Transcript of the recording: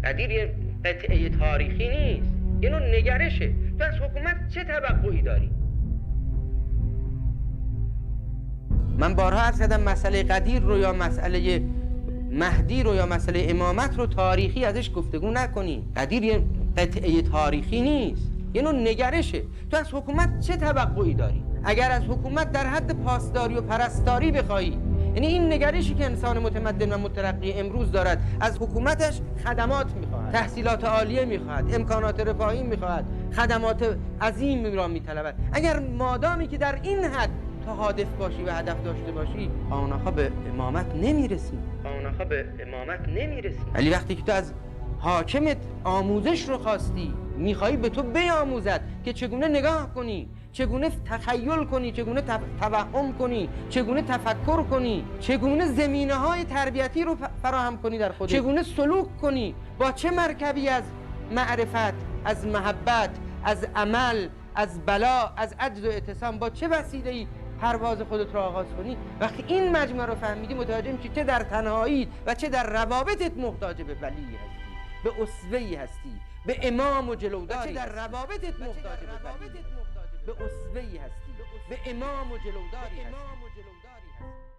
قدیر یه قطعه تاریخی نیست، یه نوع نگرشه. تو از حکومت چه توقعی داری؟ من بارها عرض کردم مسئله قدیر رو یا مسئله مهدی رو یا مسئله امامت رو تاریخی ازش گفتگو نکنی. قدیر یه قطعه تاریخی نیست، یه نوع نگرشه. تو از حکومت چه توقعی داری؟ اگر از حکومت در حد پاسداری و پرستاری بخوایی، یعنی این نگرشی که انسان متمدن و مترقی امروز دارد، از حکومتش خدمات میخواهد، تحصیلات عالیه میخواهد، امکانات رفاهی میخواهد، خدمات عظیم را میطلبد. اگر مادامی که در این حد تا هدف باشی و هدف داشته باشی، آنها به امامت نمیرسی. ولی وقتی که تو از حاکمت آموزش رو خواستی، میخوایی به تو بیاموزد که چگونه نگاه کنی، چگونه تخیل کنی، چگونه توهم کنی، چگونه تفکر کنی، چگونه زمینه‌های تربیتی رو فراهم کنی در خودت، چگونه سلوک کنی، با چه مرکبی از معرفت، از محبت، از عمل، از بلا، از عجز و اعتصام، با چه وسیله‌ای پرواز خودت را آغاز کنی. وقتی این مجموعه رو فهمیدی، متوجه میشی چه در تنهایی و چه در روابطت محتاج به ولی هستی، به اسوه‌ای هستی، به امام و جلوداری، چه در روابطت محتاج به اسوه‌ای هستی، به امام و جلوداری هستی.